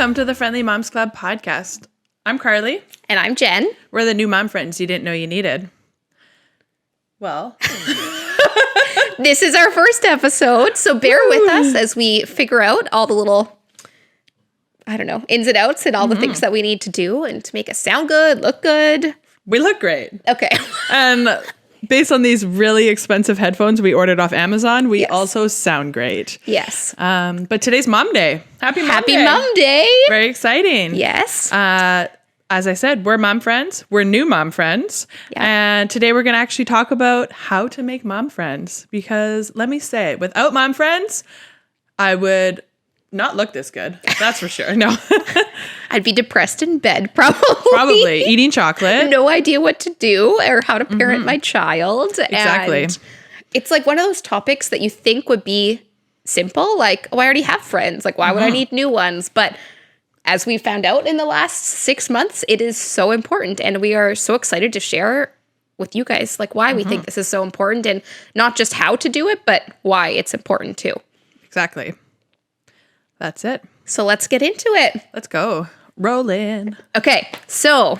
Welcome to the Friendly Moms Club podcast. I'm Karlee. And I'm Jen. We're the new mom friends you didn't know you needed. Well, this is our first episode, so bear with us as we figure out all the little, ins and outs and all the things that we need to do and to make us sound good, look good. we look great. Okay. And based on these really expensive headphones we ordered off Amazon, we also sound great. Yes. But today's Mom Day. Happy Mom Day. Happy Mom Day. Very exciting. Yes. As I said, we're mom friends. We're new mom friends. Yeah. And today we're going to actually talk about how to make mom friends. Because let me say, without mom friends, I would not look this good. That's for sure. No. I'd be depressed in bed, probably. Probably. Eating chocolate. No idea what to do or how to parent my child. Exactly. And it's like one of those topics that you think would be simple. Like, oh, I already have friends. Like, why would I need new ones? But as we found out in the last 6 months, it is so important. And we are so excited to share with you guys, like, why we think this is so important and not just how to do it, but why it's important too. Exactly. That's it. So let's get into it. Let's go. Roll in. Okay, so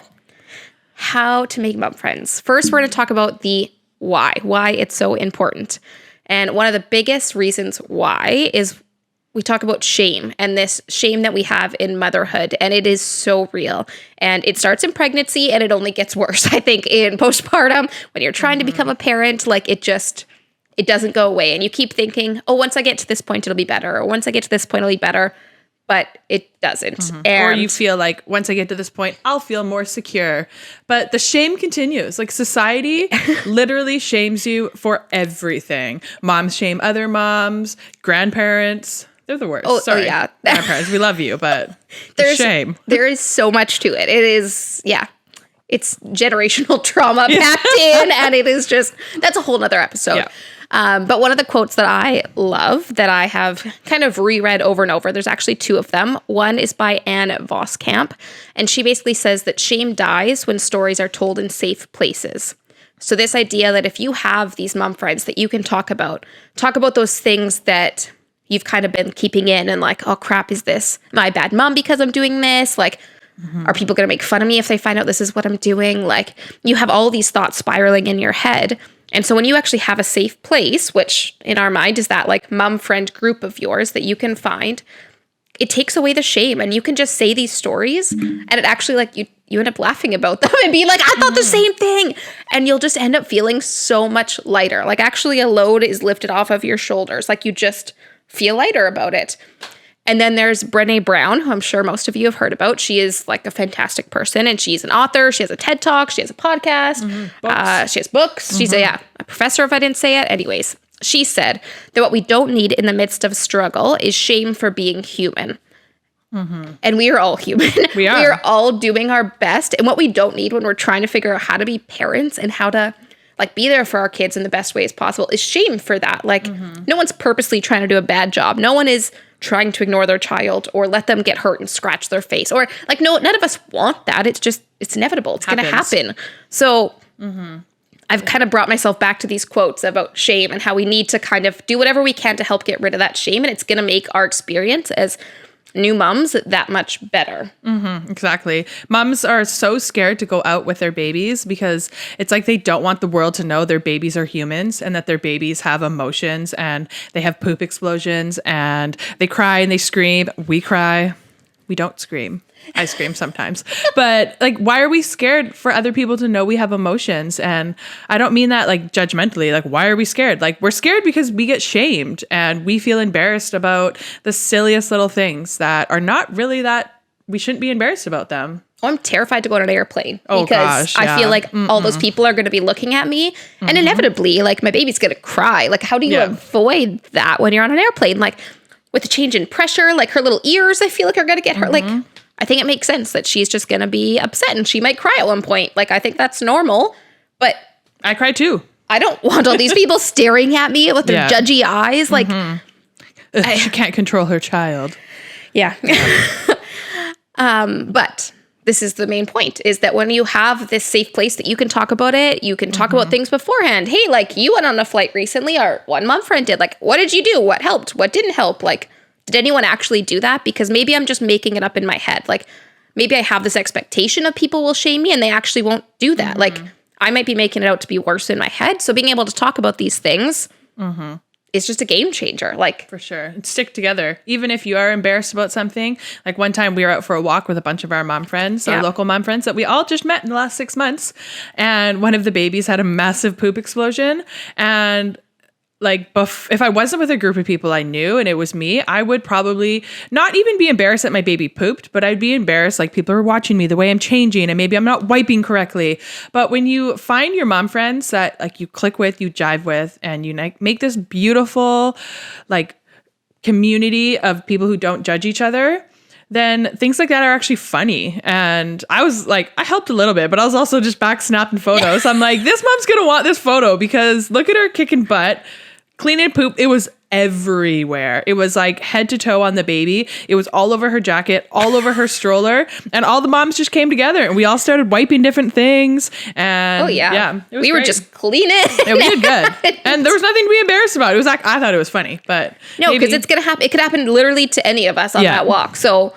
how to make mom friends. First, we're going to talk about the why it's so important. And one of the biggest reasons why is we talk about shame and this shame that we have in motherhood, and it is so real. And it starts in pregnancy and it only gets worse, I think, in postpartum. When you're trying to become a parent, like it doesn't go away. And you keep thinking, oh, once I get to this point, it'll be better. Or once I get to this point, it'll be better. But it doesn't. Or you feel like once I get to this point, I'll feel more secure. But the shame continues. Like society literally shames you for everything. Moms shame other moms, grandparents. They're the worst. Sorry, yeah. grandparents, we love you, but shame. There is so much to it. It is, it's generational trauma packed in, and it is just, that's a whole nother episode. Yeah. But one of the quotes that I love, that I have kind of reread over and over, there's actually two of them. One is by Anne Voskamp, and she basically says that shame dies when stories are told in safe places. So this idea that if you have these mom friends that you can talk about those things that you've kind of been keeping in and like, oh crap, am I a bad mom because I'm doing this? Like, are people going to make fun of me if they find out this is what I'm doing? Like, you have all these thoughts spiraling in your head. And so when you actually have a safe place, which in our mind is that like mom friend group of yours that you can find, it takes away the shame, and you can just say these stories and it actually like you end up laughing about them and being like, I thought the same thing. And you'll just end up feeling so much lighter. Like actually a load is lifted off of your shoulders. Like you just feel lighter about it. And then there's Brené Brown, who I'm sure most of you have heard about. She is like a fantastic person, and she's an author. She has a TED Talk. She has a podcast. She has books. She's a professor, if I didn't say it. Anyways, she said that what we don't need in the midst of struggle is shame for being human. And we are all human. We are all doing our best. And what we don't need when we're trying to figure out how to be parents and how to like be there for our kids in the best ways possible is shame for that. Like no one's purposely trying to do a bad job. No one is trying to ignore their child or let them get hurt and scratch their face, or like, no, none of us want that. It's inevitable. It's going to happen. So I've kind of brought myself back to these quotes about shame and how we need to kind of do whatever we can to help get rid of that shame. And it's going to make our experience as new moms that much better. Exactly. Moms are so scared to go out with their babies because it's like they don't want the world to know their babies are humans and that their babies have emotions and they have poop explosions and they cry and they scream. We cry. We don't scream. I scream sometimes. But like, why are we scared for other people to know we have emotions? And I don't mean that like judgmentally. Like, why are we scared? Like, we're scared because we get shamed and we feel embarrassed about the silliest little things that are not really that we shouldn't be embarrassed about them. Oh, I'm terrified to go on an airplane because I feel like all those people are going to be looking at me and inevitably like my baby's going to cry. Like, how do you avoid that when you're on an airplane? Like with the change in pressure, like her little ears, I feel like are going to get hurt. Like, I think it makes sense that she's just going to be upset and she might cry at one point. Like, I think that's normal, but I cry too. I don't want all these people staring at me with their judgy eyes. Like, she can't control her child. Yeah. But this is the main point, is that when you have this safe place that you can talk about it, you can talk about things beforehand. Hey, like you went on a flight recently, or one mom friend did. Like, what did you do? What helped? What didn't help? Like, did anyone actually do that? Because maybe I'm just making it up in my head. Like, maybe I have this expectation of people will shame me and they actually won't do that. Like, I might be making it out to be worse in my head. So being able to talk about these things is just a game changer. Like, for sure. And stick together. Even if you are embarrassed about something. Like one time we were out for a walk with a bunch of our mom friends, our local mom friends that we all just met in the last 6 months. And one of the babies had a massive poop explosion. And like, if I wasn't with a group of people I knew and it was me, I would probably not even be embarrassed that my baby pooped, but I'd be embarrassed like people are watching me the way I'm changing and maybe I'm not wiping correctly. But when you find your mom friends that like you click with, you jive with, and you make this beautiful like community of people who don't judge each other, then things like that are actually funny. And I was like, I helped a little bit, but I was also just back snapping photos. I'm like, this mom's going to want this photo because look at her kicking butt. Cleaning poop, it was everywhere. It was like head to toe on the baby. It was all over her jacket, all over her stroller, and all the moms just came together and we all started wiping different things. And we were just cleaning. Yeah, we did good. And there was nothing to be embarrassed about. It was like, I thought it was funny, but no, because it's gonna happen. It could happen literally to any of us on that walk. So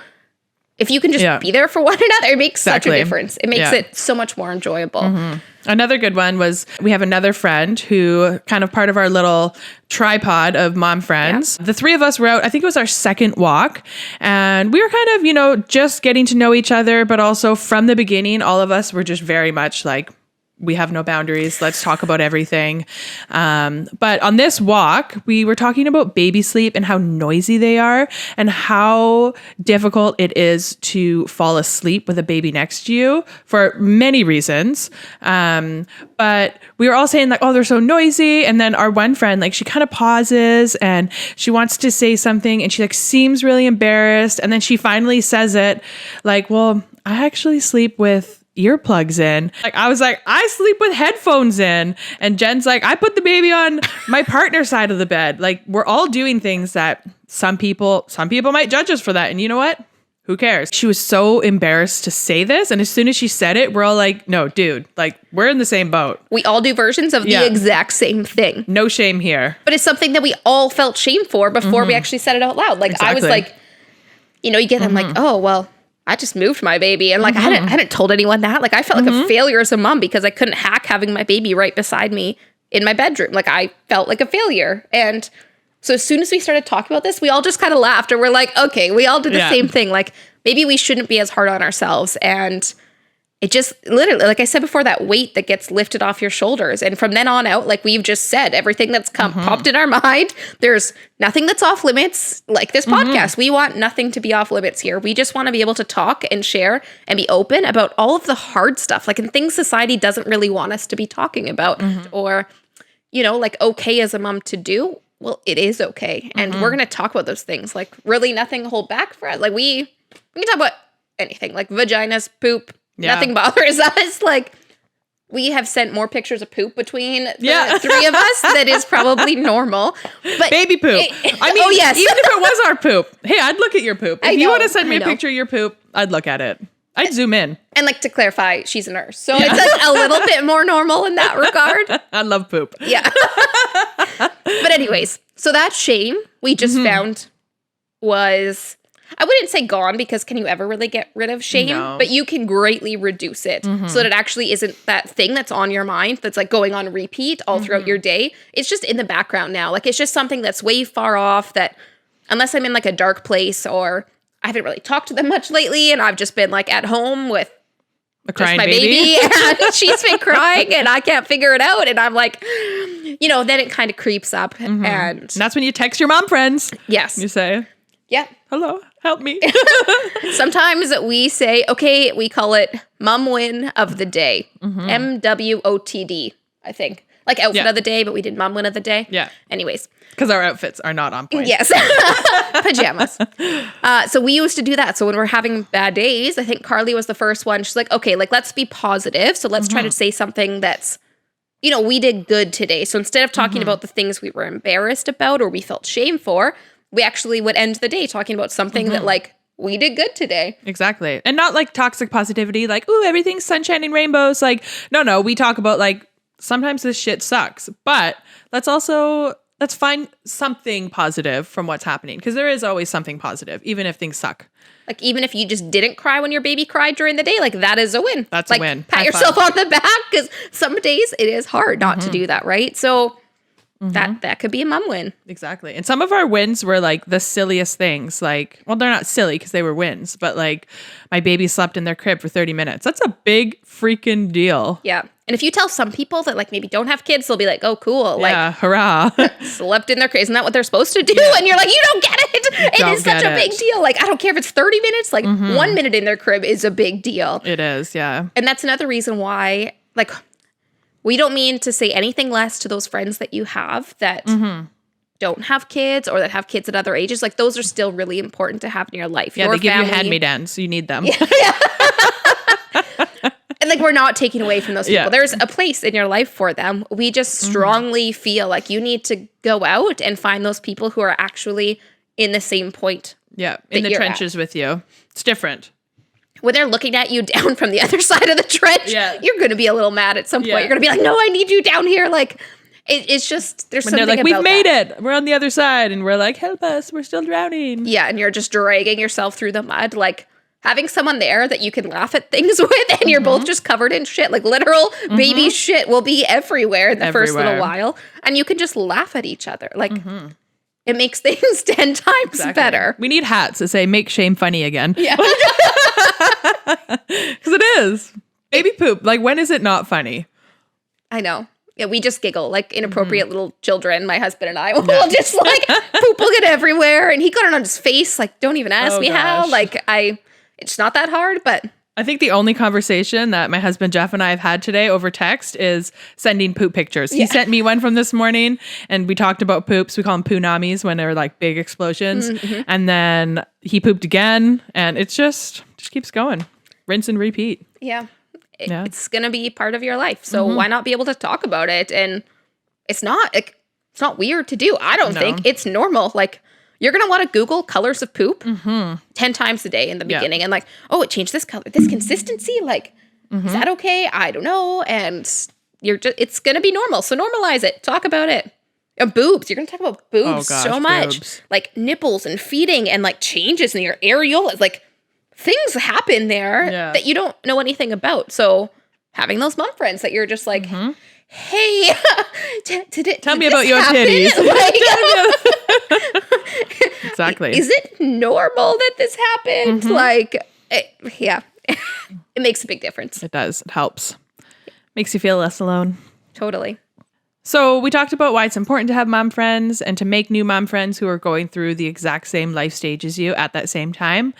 if you can just be there for one another, it makes such a difference. It makes it so much more enjoyable. Another good one was we have another friend who kind of part of our little tripod of mom friends. The three of us were out, I think it was our second walk, and we were kind of, just getting to know each other, but also from the beginning, all of us were just very much like, we have no boundaries. Let's talk about everything. But on this walk, we were talking about baby sleep and how noisy they are and how difficult it is to fall asleep with a baby next to you for many reasons. But we were all saying like, oh, they're so noisy. And then our one friend, like she kind of pauses and she wants to say something and she like seems really embarrassed. And then she finally says it like, well, I actually sleep with earplugs in. Like I was like, I sleep with headphones in. And Jen's like, I put the baby on my partner's side of the bed. Like we're all doing things that some people might judge us for that. And you know what? Who cares? She was so embarrassed to say this. And as soon as she said it, we're all like, no, dude, like we're in the same boat. We all do versions of the exact same thing. No shame here. But it's something that we all felt shame for before we actually said it out loud. Like I was like, you get them like, oh, well, I just moved my baby. And like, I hadn't told anyone that. Like I felt like a failure as a mom because I couldn't hack having my baby right beside me in my bedroom. Like I felt like a failure. And so as soon as we started talking about this, we all just kind of laughed and we're like, okay, we all did the same thing. Like maybe we shouldn't be as hard on ourselves. And it just literally, like I said before, that weight that gets lifted off your shoulders. And from then on out, like we've just said, everything that's popped in our mind, there's nothing that's off limits. Like this podcast, we want nothing to be off limits here. We just want to be able to talk and share and be open about all of the hard stuff, like in things society doesn't really want us to be talking about or, like okay as a mom to do. Well, it is okay. And we're going to talk about those things. Like really nothing hold back for us. Like we can talk about anything like vaginas, poop. Nothing bothers us. Like we have sent more pictures of poop between the three of us that is probably normal. But baby poop. I mean, even if it was our poop, hey, I'd look at your poop. If you want to send me a picture of your poop, I'd look at it. I'd zoom in. And like to clarify, she's a nurse. So it's like a little bit more normal in that regard. I love poop. Yeah. But anyways, so that shame we just found was, I wouldn't say gone because can you ever really get rid of shame? No. But you can greatly reduce it so that it actually isn't that thing that's on your mind that's like going on repeat all throughout your day. It's just in the background now. Like it's just something that's way far off that unless I'm in like a dark place or I haven't really talked to them much lately and I've just been like at home with a crying my baby and she's been crying and I can't figure it out. And I'm like, then it kind of creeps up. And that's when you text your mom friends. Yes. You say, yeah, hello, help me. Sometimes we say, okay, we call it mom win of the day. MWOTD, I think. Like outfit of the day, but we did mom win of the day. Yeah. Anyways. Because our outfits are not on point. Yes. Pajamas. So we used to do that. So when we're having bad days, I think Karlee was the first one. She's like, okay, like let's be positive. So let's try to say something that's, we did good today. So instead of talking about the things we were embarrassed about or we felt shame for, we actually would end the day talking about something that like we did good today. Exactly. And not like toxic positivity, like, ooh, everything's sunshine and rainbows. Like, no, we talk about like, sometimes this shit sucks, but let's let's find something positive from what's happening. Because there is always something positive, even if things suck. Like, even if you just didn't cry when your baby cried during the day, like, that is a win. That's like, a win. Pat High yourself five. on the back, because some days it is hard not to do that, right? So that could be a mom win. Exactly. And some of our wins were like the silliest things. Like, well, they're not silly because they were wins, but like my baby slept in their crib for 30 minutes. That's a big freaking deal. Yeah. And if you tell some people that, like, maybe don't have kids, they'll be like, oh, cool. Yeah, Like, hurrah. slept in their crib. Isn't that what they're supposed to do? And you're like, you don't get it. It is such a big deal. Like, I don't care if it's 30 minutes. Like, 1 minute in their crib is a big deal. It is, yeah. And that's another reason why, like, we don't mean to say anything less to those friends that you have that don't have kids or that have kids at other ages. Like, those are still really important to have in your life. Yeah, your they give family, you hand-me-downs, so you need them. And, like, we're not taking away from those people. Yeah. There's a place in your life for them. We just strongly feel like you need to go out and find those people who are actually in the same point. Yeah, in the you're trenches with you. It's different. When they're looking at you down from the other side of the trench, you're going to be a little mad at some point. Yeah. You're going to be like, no, I need you down here. Like, it's just, there's When something they're like, about we've made that. it. We're on the other side. And we're like, help us. We're still drowning. Yeah, and you're just dragging yourself through the mud. Like, having someone there that you can laugh at things with, and you're both just covered in shit. Like, literal baby shit will be everywhere in the first little while. And you can just laugh at each other. Like, it makes things 10 times better. We need hats that say, make shame funny again. Yeah. Because it is. Baby poop. Like, when is it not funny? I know. Yeah, we just giggle like inappropriate little children. My husband and I will just like poop will get everywhere, and he got it on his face. Like, don't even ask me how. Like, it's not that hard, but I think the only conversation that my husband Jeff and I have had today over text is sending poop pictures. He sent me one from this morning, and we talked about poops. We call them poonamis when they're like big explosions. And then he pooped again, and it's just keeps going. Rinse and repeat. Yeah. It's going to be part of your life. So why not be able to talk about it? And it's not weird to do. I don't think it's normal. Like, you're going to want to Google colors of poop 10 times a day in the beginning. And like, oh, it changed this color, this consistency. Like, is that okay? I don't know. And it's going to be normal. So normalize it. Talk about it. And boobs. You're going to talk about boobs so much. Boobs. Like nipples and feeding and like changes in your areolas. Like, things happen there that you don't know anything about. So having those mom friends that you're just like, hey, tell me about your titties. Like, exactly. Is it normal that this happened? Like, it makes a big difference. It does. It helps. Makes you feel less alone. Totally. So we talked about why it's important to have mom friends and to make new mom friends who are going through the exact same life stage as you at that same time.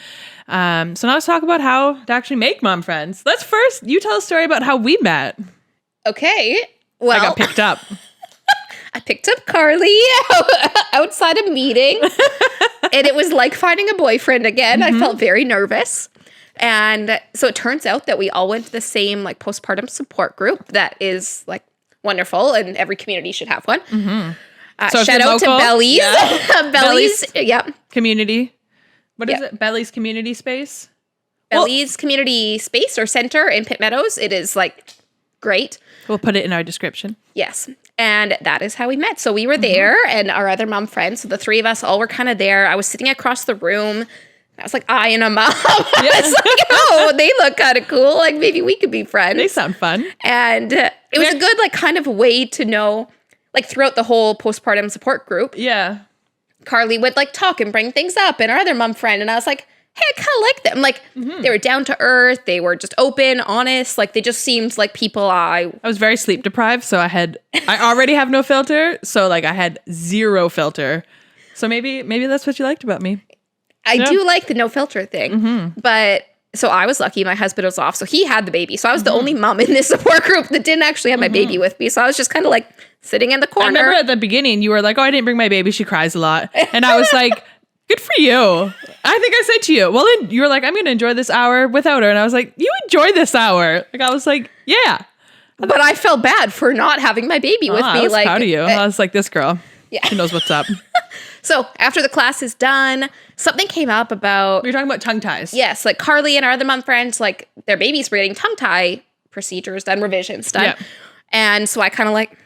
So now let's talk about how to actually make mom friends. Let's first, you tell a story about how we met. Okay. Well, I got picked up. I picked up Karlee outside a meeting, and it was like finding a boyfriend again. I felt very nervous. And so it turns out that we all went to the same like postpartum support group that is like wonderful, and every community should have one. So shout out local, to Belly's. Belly's, yeah. Community. What is it? Belly's Community Space? Belly's Community Space or Center in Pitt Meadows. It is like great. We'll put it in our description. Yes. And that is how we met. So we were there and our other mom friends. So the three of us all were kind of there. I was sitting across the room. I was like eyeing them up. I was like, oh, they look kind of cool. Like maybe we could be friends. They sound fun. And it was a good like kind of way to know, like throughout the whole postpartum support group. Yeah. Karlee would like talk and bring things up, and our other mom friend. And I was like, hey, I kind of like them. Like they were down to earth. They were just open, honest. Like they just seemed like people I was very sleep deprived. So I already have no filter. So like I had zero filter. So maybe that's what you liked about me. I do like the no filter thing, but so I was lucky. My husband was off, so he had the baby. So I was the only mom in this support group that didn't actually have my baby with me. So I was just kind of like sitting in the corner. I remember at the beginning you were like, "Oh, I didn't bring my baby. She cries a lot," and I was like, "Good for you." I think I said to you, "Well," then you were like, "I'm going to enjoy this hour without her," and I was like, "You enjoy this hour?" Like I was like, "Yeah," but I felt bad for not having my baby with me. I was like, proud of you. I was like, "This girl, she knows what's up." So after the class is done, something came up about... We were talking about tongue ties. Yes, like Karlee and our other mom friends, like their babies were getting tongue tie procedures done, revisions done. Yeah. And so I kind of like,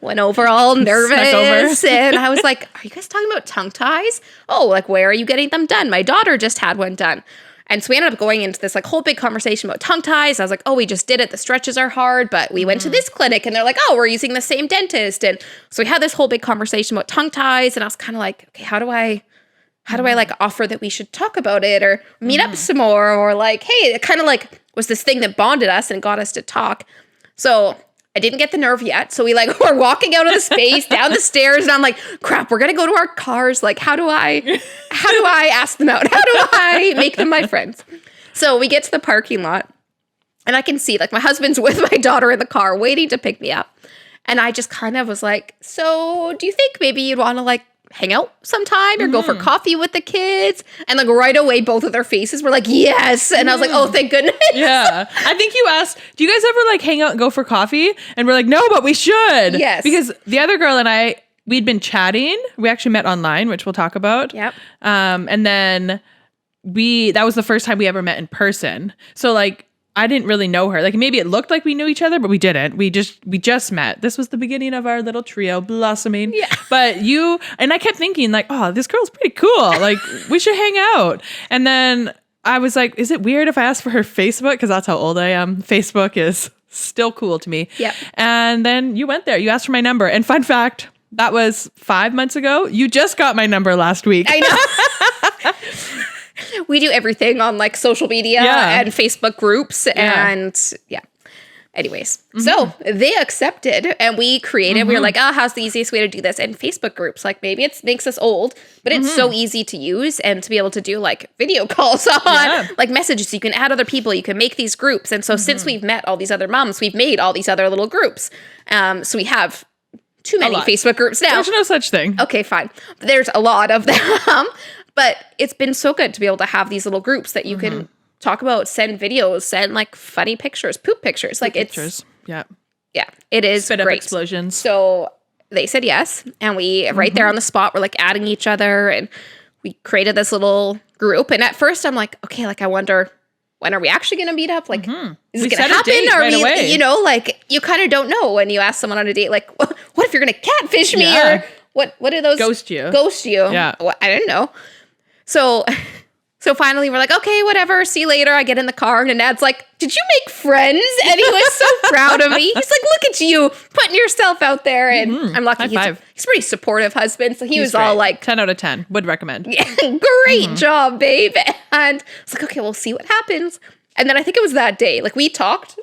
Went over all nervous. over. And I was like, are you guys talking about tongue ties? Oh, like, where are you getting them done? My daughter just had one done. And so we ended up going into this like whole big conversation about tongue ties. I was like, oh, we just did it. The stretches are hard, but we went to this clinic and they're like, oh, we're using the same dentist. And so we had this whole big conversation about tongue ties. And I was kind of like, okay, how do I like offer that we should talk about it or meet up some more? Or like, hey, it kind of like was this thing that bonded us and got us to talk. So I didn't get the nerve yet. So we're walking out of the space down the stairs and I'm like, crap, we're going to go to our cars. Like, how do I ask them out? How do I make them my friends? So we get to the parking lot and I can see like my husband's with my daughter in the car waiting to pick me up. And I just kind of was like, so do you think maybe you'd want to like hang out sometime or go for coffee with the kids? And like right away, both of their faces were like, yes. And I was like, oh, thank goodness. Yeah. I think you asked, do you guys ever like hang out and go for coffee? And we're like, no, but we should. Yes. Because the other girl and I, we'd been chatting. We actually met online, which we'll talk about. Yep. And then that was the first time we ever met in person. So like, I didn't really know her. Like maybe it looked like we knew each other, but we didn't. We just met. This was the beginning of our little trio blossoming. Yeah. But I kept thinking like, oh, this girl's pretty cool. Like we should hang out. And then I was like, is it weird if I ask for her Facebook? Because that's how old I am. Facebook is still cool to me. Yep. And then you went there. You asked for my number. And fun fact, that was 5 months ago. You just got my number last week. I know. We do everything on like social media and Facebook groups and anyways. So they accepted and we created, we were like, how's the easiest way to do this? And Facebook groups, like maybe it makes us old, but it's so easy to use and to be able to do like video calls on like messages. You can add other people, you can make these groups. And so since we've met all these other moms, we've made all these other little groups. So we have too many Facebook groups now. There's no such thing. Okay, fine. There's a lot of them. But it's been so good to be able to have these little groups that you can talk about, send videos, send like funny pictures, poop pictures. Like it's, yeah, it is Spit up great. explosions. So they said yes. And we, right there on the spot, we're like adding each other and we created this little group. And at first I'm like, okay, like I wonder, when are we actually going to meet up? Like, is it going to happen? Or right away. You know, like you kind of don't know when you ask someone on a date, like, what if you're going to catfish me or what are those? Ghost you. Yeah. Well, I didn't know. So finally we're like, okay, whatever. See you later. I get in the car and Dad's like, did you make friends? And he was so proud of me. He's like, look at you putting yourself out there. And I'm lucky. He's a pretty supportive husband. So he was all like 10 out of 10 would recommend. Yeah, great job, babe. And I was like, okay, we'll see what happens. And then I think it was that day. Like we talked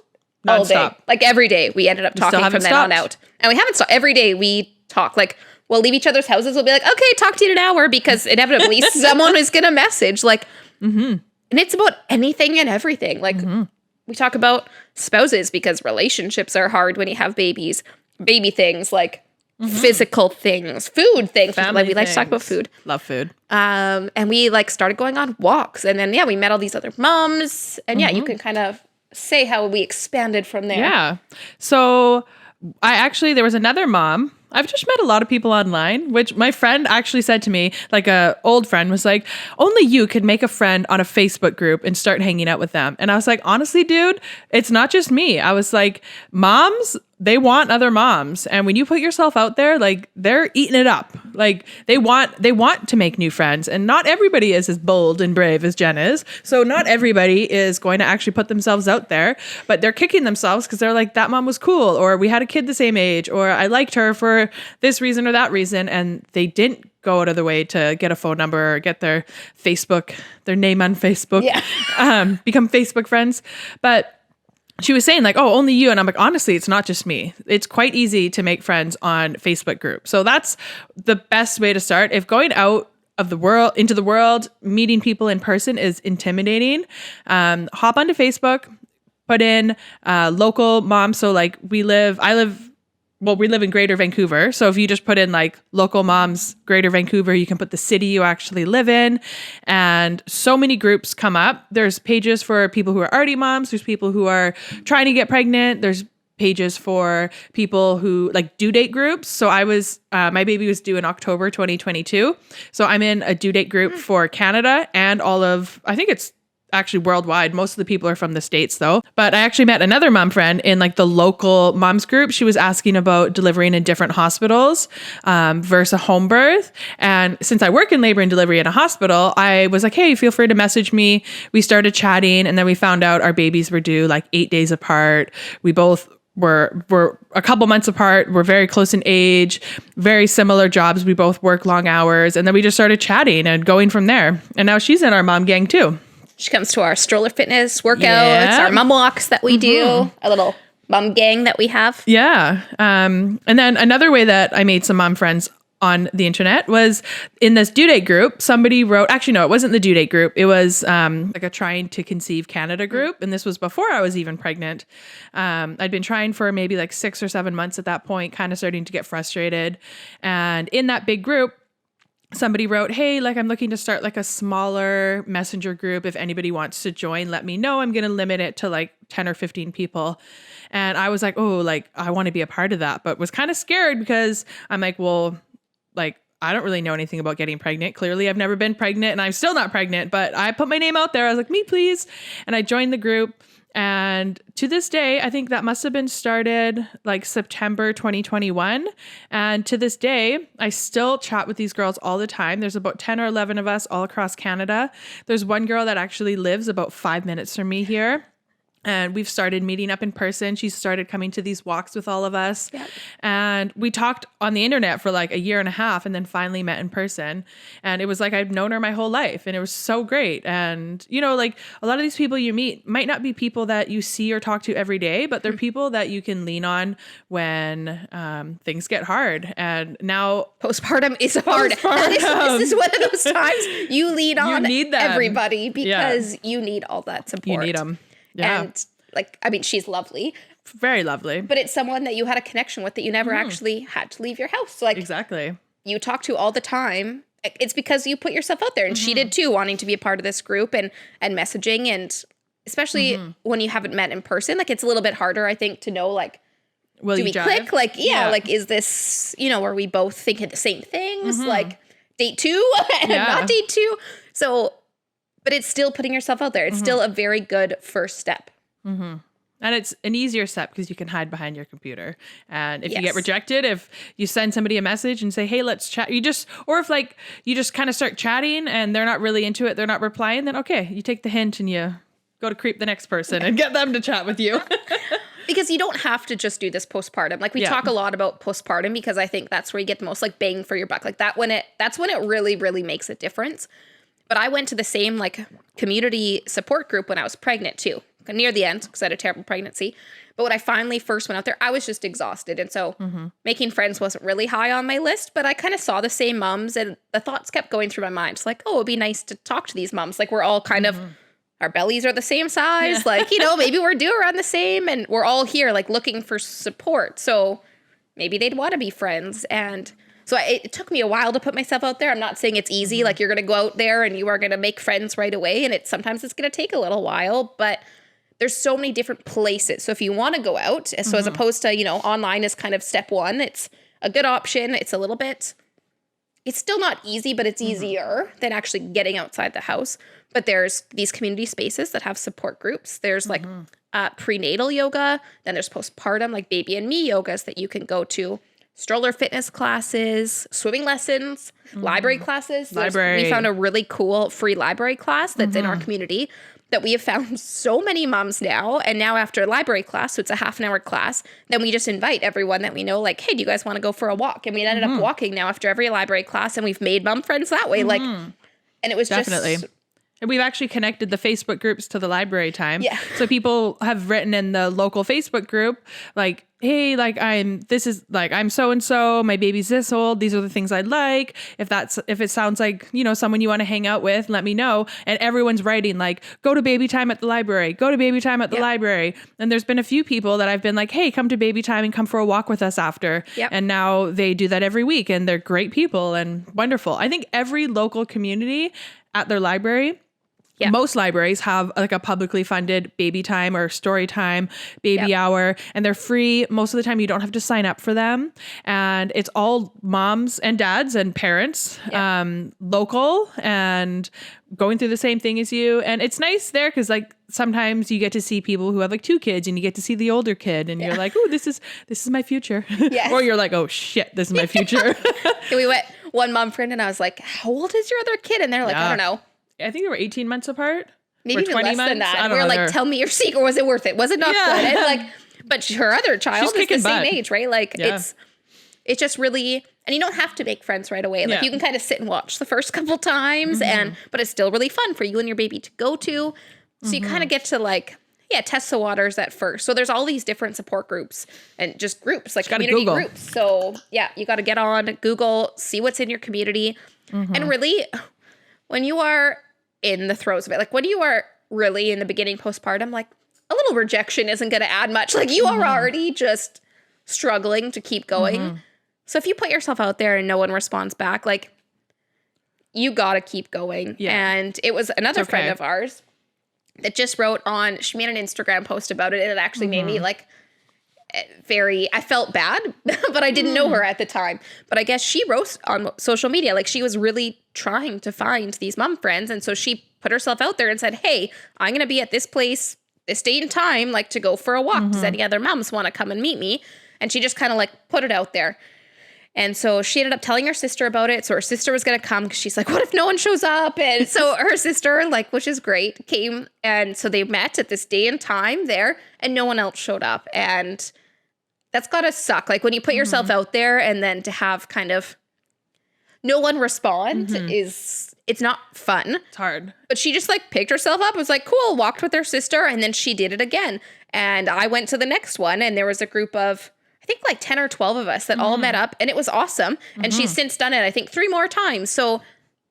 all day. Like every day we ended up talking from then on out. And we haven't stopped. Every day we talk. Like we'll leave each other's houses. We'll be like, okay, talk to you in an hour because inevitably someone is going to message like, and it's about anything and everything. Like we talk about spouses because relationships are hard when you have babies, baby things like physical things, food things. Family like we like to talk things. about food. Love food. And we like started going on walks and then, we met all these other moms and you can kind of say how we expanded from there. Yeah. So there was another mom. I've just met a lot of people online, which my friend actually said to me, like a old friend was like, only you could make a friend on a Facebook group and start hanging out with them. And I was like, honestly, dude, it's not just me. I was like, moms, they want other moms. And when you put yourself out there, like they're eating it up. Like they want to make new friends. And not everybody is as bold and brave as Jen is. So not everybody is going to actually put themselves out there, but they're kicking themselves because they're like, that mom was cool. Or we had a kid the same age, or I liked her for this reason or that reason. And they didn't go out of the way to get a phone number or get their name on Facebook, become Facebook friends. But she was saying like, oh, only you. And I'm like, honestly, it's not just me. It's quite easy to make friends on Facebook group. So that's the best way to start. If going out of the world into the world, meeting people in person is intimidating, hop onto Facebook, put in local moms. So like we live in Greater Vancouver. So if you just put in like local moms, Greater Vancouver, you can put the city you actually live in. And so many groups come up. There's pages for people who are already moms. There's people who are trying to get pregnant. There's pages for people who like due date groups. So my baby was due in October 2022. So I'm in a due date group for Canada and I think it's actually worldwide. Most of the people are from the States though. But I actually met another mom friend in like the local moms group. She was asking about delivering in different hospitals versus a home birth. And since I work in labor and delivery in a hospital, I was like, hey, feel free to message me. We started chatting, and then we found out our babies were due like 8 days apart. We both were a couple months apart. We're very close in age, very similar jobs. We both work long hours. And then we just started chatting and going from there. And now she's in our mom gang too. She comes to our stroller fitness workouts, our mom walks that we do, a little mom gang that we have. Yeah. And then another way that I made some mom friends on the internet was in this due date group. Somebody wrote, actually, no, it wasn't the due date group. It was like a Trying to Conceive Canada group. And this was before I was even pregnant. I'd been trying for maybe like 6 or 7 months at that point, kind of starting to get frustrated. And in that big group, somebody wrote, hey, like I'm looking to start like a smaller messenger group. If anybody wants to join, let me know. I'm going to limit it to like 10 or 15 people. And I was like, oh, like I want to be a part of that, but was kind of scared because I'm like, well, like I don't really know anything about getting pregnant. Clearly I've never been pregnant and I'm still not pregnant, but I put my name out there. I was like, me, please. And I joined the group. And to this day, I think that must have been started like September 2021. And to this day, I still chat with these girls all the time. There's about 10 or 11 of us all across Canada. There's one girl that actually lives about 5 minutes from me here. And we've started meeting up in person. She started coming to these walks with all of us. Yep. And we talked on the internet for like a year and a half and then finally met in person. And it was like I'd known her my whole life. And it was so great. And, you know, like a lot of these people you meet might not be people that you see or talk to every day, but they're people that you can lean on when things get hard. And now postpartum is hard. This is one of those times you lean on everybody because you need all that support. You need them. Yeah. And like, I mean, she's lovely. Very lovely. But it's someone that you had a connection with that you never actually had to leave your house. So like, exactly. You talk to all the time. It's because you put yourself out there. And she did too, wanting to be a part of this group and messaging. And especially when you haven't met in person, like it's a little bit harder, I think, to know like, will do we click? Like, like, is this, you know, are we both thinking the same things? Like date 2 and not date 2? So... But it's still putting yourself out there. It's still a very good first step. And it's an easier step because you can hide behind your computer. And if you get rejected, if you send somebody a message and say, hey, let's chat, or if like you just kind of start chatting and they're not really into it, they're not replying, then okay, you take the hint and you go to creep the next person and get them to chat with you. Because you don't have to just do this postpartum. Like we talk a lot about postpartum because I think that's where you get the most like bang for your buck. Like that's when it really, really makes a difference. But I went to the same like community support group when I was pregnant too, near the end because I had a terrible pregnancy. But when I finally first went out there, I was just exhausted. And so making friends wasn't really high on my list, but I kind of saw the same moms and the thoughts kept going through my mind. It's like, oh, it'd be nice to talk to these moms. Like we're all kind of, our bellies are the same size. Yeah. Like, you know, maybe we're due around the same and we're all here like looking for support. So maybe they'd want to be friends. And so it took me a while to put myself out there. I'm not saying it's easy. Like you're going to go out there and you are going to make friends right away. And sometimes it's going to take a little while, but there's so many different places. So if you want to go out, so as opposed to, you know, online is kind of step 1, it's a good option. It's a little bit, it's still not easy, but it's easier than actually getting outside the house. But there's these community spaces that have support groups. There's like prenatal yoga. Then there's postpartum, like baby and me yogas that you can go to. Stroller fitness classes, swimming lessons, library classes. We found a really cool free library class that's in our community that we have found so many moms now. And now after a library class, so it's a half an hour class, then we just invite everyone that we know, like, hey, do you guys want to go for a walk? And we ended up walking now after every library class and we've made mom friends that way. Like, and it was definitely. And we've actually connected the Facebook groups to the library time. Yeah. So people have written in the local Facebook group, like, hey, like I'm so-and-so, my baby's this old. These are the things I'd like. If it sounds like, you know, someone you want to hang out with, let me know. And everyone's writing like, go to baby time at the library, go to baby time at the library. And there's been a few people that I've been like, hey, come to baby time and come for a walk with us after. Yep. And now they do that every week and they're great people and wonderful. I think every local community at their library Most libraries have like a publicly funded baby time or story time, baby hour, and they're free. Most of the time you don't have to sign up for them. And it's all moms and dads and parents, local and going through the same thing as you. And it's nice there because like sometimes you get to see people who have like 2 kids and you get to see the older kid and you're like, oh, this is my future. Yes. Or you're like, oh shit, this is my future. We went one mom friend and I was like, how old is your other kid? And they're like, I don't know. I think they were 18 months apart. Maybe even 20 less months. than that. I don't We were know. like, tell me your secret. Was it worth it? Was it not good? And like, but her other child is the kicking same butt. age, right? Like it's just really, and you don't have to make friends right away. Like you can kind of sit and watch the first couple times but it's still really fun for you and your baby to go to. So you kind of get to like, test the waters at first. So there's all these different support groups and just groups, like community groups. So you got to get on Google, see what's in your community. And really, when you are in the throes of it, like when you are really in the beginning postpartum, like a little rejection isn't going to add much. Like you are already just struggling to keep going. So if you put yourself out there and no one responds back, like you got to keep going. And it was another friend of ours that just wrote on, she made an Instagram post about it and it actually made me like I felt bad, but I didn't know her at the time. But I guess she wrote on social media, like she was really trying to find these mom friends. And so she put herself out there and said, hey, I'm going to be at this place, this date and time, like to go for a walk. Does any other moms want to come and meet me? And she just kind of like put it out there. And so she ended up telling her sister about it. So her sister was going to come because she's like, what if no one shows up? And so her sister, like, which is great, came. And so they met at this day and time there and no one else showed up. And that's got to suck. Like when you put yourself out there and then to have kind of no one respond it's not fun. It's hard. But she just like picked herself up. It was like, cool, walked with her sister. And then she did it again. And I went to the next one and there was a group of, I think like 10 or 12 of us that all met up and it was awesome. And she's since done it, I think 3 more times. So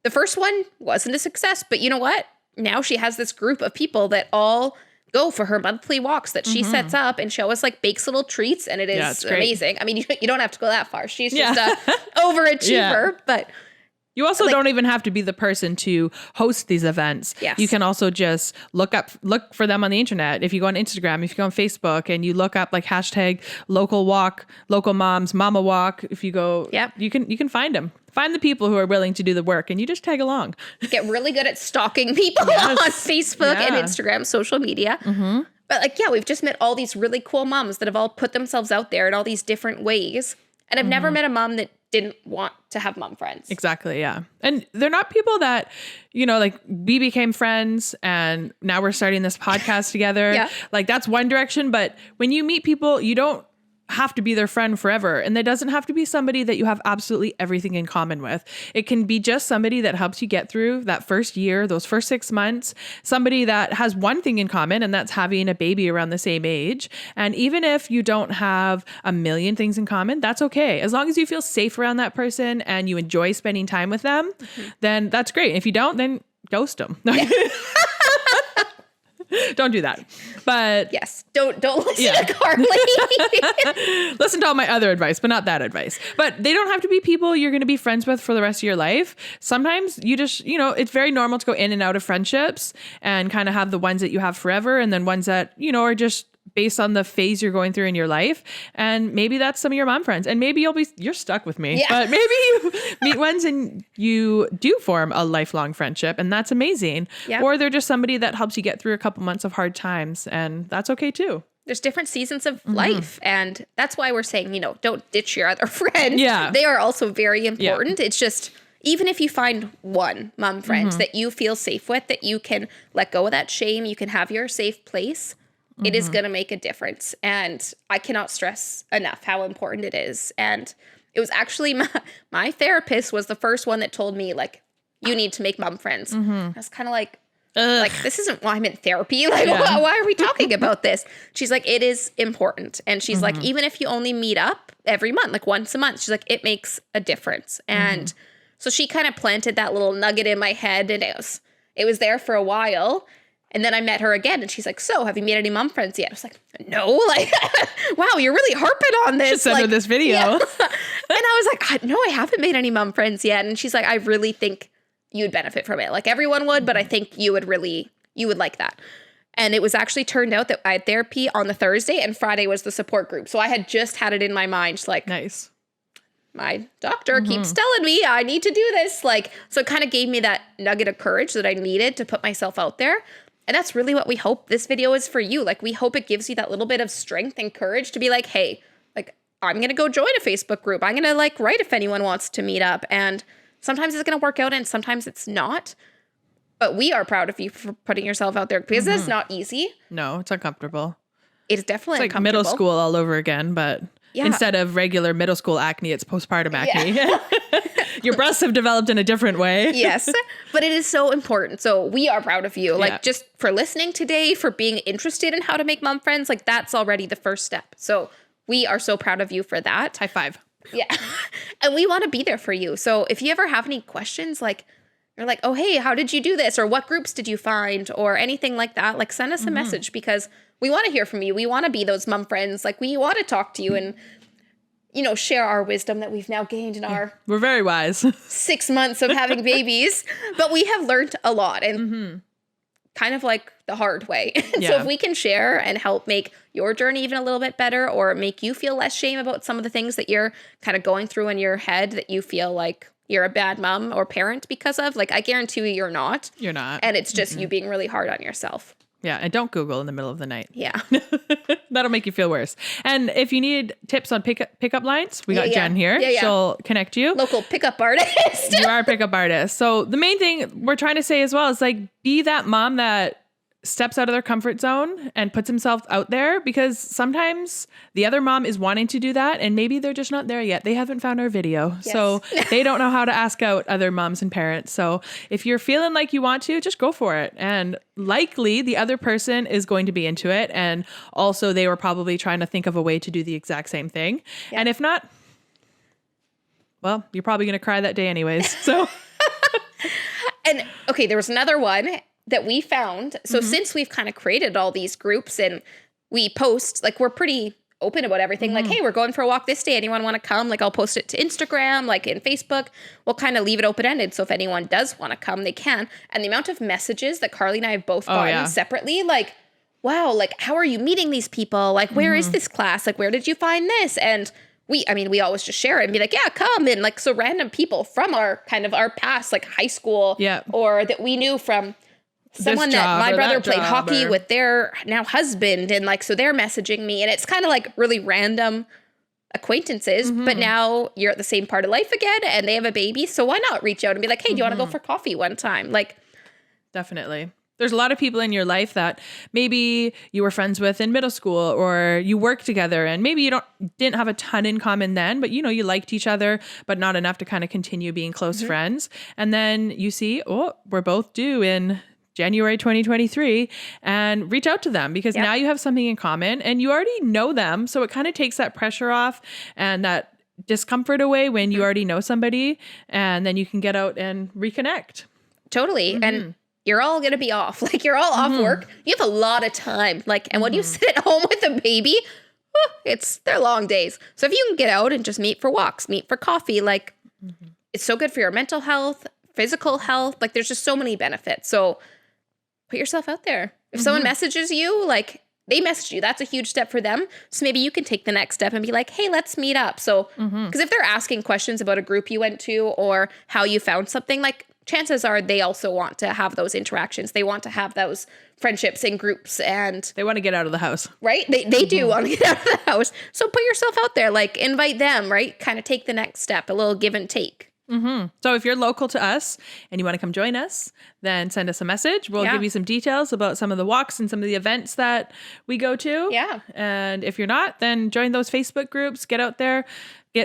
the first one wasn't a success, but you know what? Now she has this group of people that all go for her monthly walks that she sets up and she always like bakes little treats and it is amazing. I mean, you don't have to go that far. She's just a overachiever, but you also don't even have to be the person to host these events. Yes. You can also just look for them on the internet. If you go on Instagram, if you go on Facebook and you look up like hashtag local walk, local moms, mama walk. If you go, you can find them. Find the people who are willing to do the work and you just tag along. Get really good at stalking people on Facebook and Instagram, social media. But like, we've just met all these really cool moms that have all put themselves out there in all these different ways. And I've never met a mom that didn't want to have mom friends. Exactly, yeah. And they're not people that, like we became friends and now we're starting this podcast together. Like that's one direction. But when you meet people, you don't have to be their friend forever. And that doesn't have to be somebody that you have absolutely everything in common with. It can be just somebody that helps you get through that first year, those first 6 months, somebody that has one thing in common, and that's having a baby around the same age. And even if you don't have a million things in common, that's okay. As long as you feel safe around that person and you enjoy spending time with them, then that's great. If you don't, then ghost them. Don't do that. But yes, don't listen to Karlee. Listen to all my other advice, but not that advice. But they don't have to be people you're going to be friends with for the rest of your life. Sometimes you just, it's very normal to go in and out of friendships and kind of have the ones that you have forever and then ones that, are just based on the phase you're going through in your life. And maybe that's some of your mom friends. And maybe you're stuck with me. But maybe you meet ones and you do form a lifelong friendship and that's amazing. Or they're just somebody that helps you get through a couple months of hard times and that's okay too. There's different seasons of life. And that's why we're saying, don't ditch your other friends. Yeah. They are also very important. It's just, even if you find one mom friend that you feel safe with, that you can let go of that shame, you can have your safe place, it is going to make a difference. And I cannot stress enough how important it is. And it was actually my therapist was the first one that told me, like, you need to make mom friends. I was kind of like, this isn't why I'm in therapy. Like, why are we talking about this? She's like, it is important. And she's like, even if you only meet up every month, like once a month, she's like, it makes a difference. And so she kind of planted that little nugget in my head and it was there for a while. And then I met her again and she's like, so have you made any mom friends yet? I was like, no, like, wow, you're really harping on this. Just send her this video. And I was like, no, I haven't made any mom friends yet. And she's like, I really think you'd benefit from it. Like everyone would, but I think you would like that. And it was actually turned out that I had therapy on the Thursday and Friday was the support group. So I had just had it in my mind, like, Nice. My doctor keeps telling me I need to do this. Like, so it kind of gave me that nugget of courage that I needed to put myself out there. And that's really what we hope this video is for you. Like, we hope it gives you that little bit of strength and courage to be like, hey, like, I'm going to go join a Facebook group. I'm going to like write if anyone wants to meet up. And sometimes it's going to work out and sometimes it's not. But we are proud of you for putting yourself out there because it's not easy. No, it's uncomfortable. It's definitely It's like middle school all over again, but instead of regular middle school acne, it's postpartum acne. Your breasts have developed in a different way. Yes, but it is so important. So we are proud of you. Like just for listening today, for being interested in how to make mom friends, like that's already the first step. So we are so proud of you for that. High five. Yeah. And we want to be there for you. So if you ever have any questions, like you're like, oh, hey, how did you do this? Or what groups did you find? Or anything like that, like send us a message because we want to hear from you. We want to be those mom friends. Like we want to talk to you and, you know, share our wisdom that we've now gained in our We're very wise. 6 months of having babies. But we have learned a lot and kind of like the hard way. So if we can share and help make your journey even a little bit better or make you feel less shame about some of the things that you're kind of going through in your head that you feel like you're a bad mom or parent because of, like, I guarantee you you're not. You're not. And it's just you being really hard on yourself. Yeah, and don't Google in the middle of the night. Yeah. That'll make you feel worse. And if you need tips on pickup lines, we got Jen here. Yeah. She'll connect you. Local pickup artist. You are a pickup artist. So the main thing we're trying to say as well is like be that mom that steps out of their comfort zone and puts himself out there because sometimes the other mom is wanting to do that and maybe they're just not there yet. They haven't found our video. Yes. So they don't know how to ask out other moms and parents. So if you're feeling like you want to, just go for it. And likely the other person is going to be into it. And also they were probably trying to think of a way to do the exact same thing. Yeah. And if not, well, you're probably going to cry that day anyways. So, and okay, there was another one that we found. So since we've kind of created all these groups and we post, like we're pretty open about everything. Like, hey, we're going for a walk this day. Anyone want to come? Like I'll post it to Instagram, like in Facebook. We'll kind of leave it open-ended. So if anyone does want to come, they can. And the amount of messages that Karlee and I have both gotten separately, like, wow, like how are you meeting these people? Like, where is this class? Like, where did you find this? And we always just share it and be like, yeah, come. And like, so random people from our kind of our past, like high school or that we knew from someone that my brother played hockey with their now husband. And like, so they're messaging me and it's kind of like really random acquaintances, but now you're at the same part of life again and they have a baby. So why not reach out and be like, hey, do you want to go for coffee one time? Like, definitely. There's a lot of people in your life that maybe you were friends with in middle school or you worked together and maybe you didn't have a ton in common then, but you know, you liked each other, but not enough to kind of continue being close friends. And then you see, oh, we're both due in January 2023 and reach out to them because now you have something in common and you already know them. So it kind of takes that pressure off and that discomfort away when you already know somebody and then you can get out and reconnect. Totally. And you're all going to be off. Like you're all off work. You have a lot of time. Like, and when you sit at home with a baby, they're long days. So if you can get out and just meet for walks, meet for coffee, like it's so good for your mental health, physical health. Like there's just so many benefits. So put yourself out there. If someone messages you, like they message you, that's a huge step for them. So maybe you can take the next step and be like, hey, let's meet up. So, because if they're asking questions about a group you went to or how you found something, like chances are they also want to have those interactions. They want to have those friendships and groups and they want to get out of the house, right? They do want to get out of the house. So put yourself out there, like invite them, right? Kind of take the next step, a little give and take. So if you're local to us and you want to come join us, then send us a message. We'll give you some details about some of the walks and some of the events that we go to. Yeah. And if you're not, then join those Facebook groups, get out there,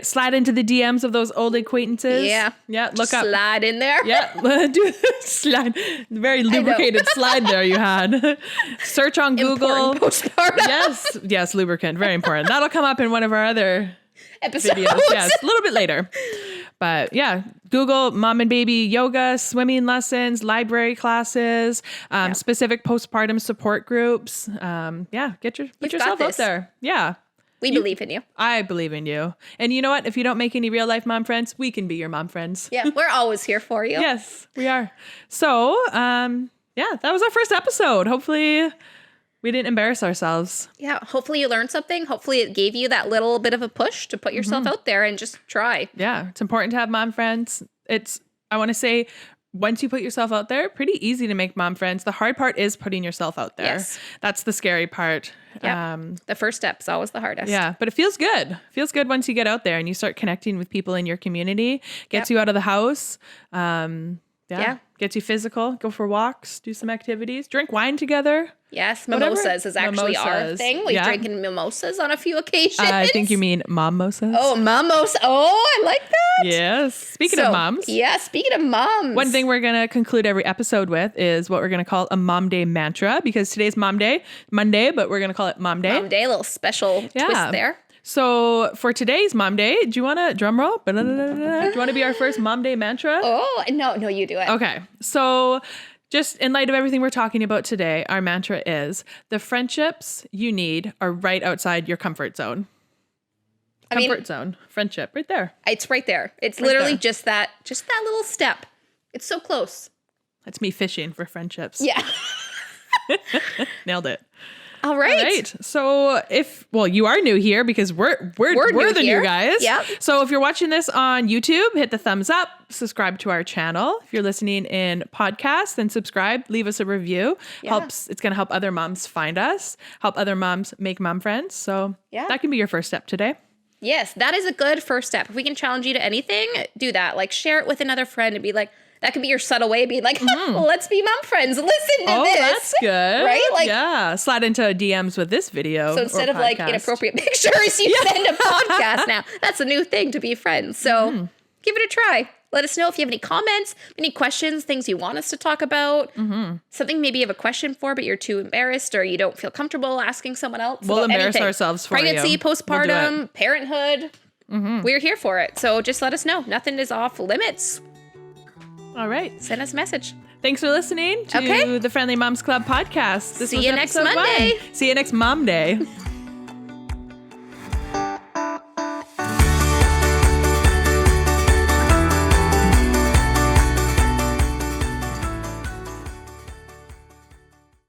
slide into the DMs of those old acquaintances. Yeah. Yeah. Look up. Slide in there. Yeah. Do slide. Very lubricated slide there you had. Search on Google. Yes. Lubricant. Very important. That'll come up in one of our other episodes. Videos. Yes. A little bit later. But yeah, Google mom and baby yoga, swimming lessons, library classes, specific postpartum support groups. Put yourself out there. Yeah. We believe in you. I believe in you. And you know what? If you don't make any real life mom friends, we can be your mom friends. Yeah, we're always here for you. Yes, we are. So, yeah, that was our first episode. Hopefully we didn't embarrass ourselves. Yeah, hopefully you learned something. Hopefully it gave you that little bit of a push to put yourself out there and just try. Yeah, it's important to have mom friends. I want to say, once you put yourself out there, pretty easy to make mom friends. The hard part is putting yourself out there. Yes. That's the scary part. Yeah. The first step's always the hardest. Yeah, but it feels good. It feels good once you get out there and you start connecting with people in your community. Gets you out of the house. Yeah. Gets you physical. Go for walks. Do some activities. Drink wine together. Yes, Whatever. mimosas is actually our Mimosas. thing. We've drinking mimosas on a few occasions. I think you mean mimosas. Oh, mimosas. Oh, I like that. Yes. Speaking of moms. Yeah, speaking of moms. One thing we're going to conclude every episode with is what we're going to call a Mom Day mantra, because today's Mom Day, Monday, but we're going to call it Mom Day. Mom Day, a little special twist there. So for today's Mom Day, do you want to drum roll? Do you want to be our first Mom Day mantra? Oh, no, you do it. Okay. So just in light of everything we're talking about today, our mantra is the friendships you need are right outside your comfort zone. Comfort zone, friendship, right there. It's right there. It's Right literally there. just that little step. It's so close. That's me fishing for friendships. Yeah. Nailed it. All right. All right. So you are new here because we're the here. new guys. Yep. So if you're watching this on YouTube, hit the thumbs up, subscribe to our channel. If you're listening in podcast, then subscribe, leave us a review. Yeah. It's going to help other moms find us, help other moms make mom friends. So that can be your first step today. Yes, that is a good first step. If we can challenge you to anything, do that. Like share it with another friend and be like, that could be your subtle way of being like, let's be mom friends. Listen to this. That's good. Right? Like, yeah. Slide into DMs with this video. So instead of like inappropriate pictures, you send a podcast now. That's a new thing to be friends. So give it a try. Let us know if you have any comments, any questions, things you want us to talk about, something maybe you have a question for, but you're too embarrassed or you don't feel comfortable asking someone else. We'll about embarrass anything. ourselves for Pregnancy, you. postpartum, parenthood. We're here for it. So just let us know. Nothing is off limits. All right. Send us a message. Thanks for listening to the Friendly Moms Club podcast. This See was you next episode Monday. 1. See you next Mom Day.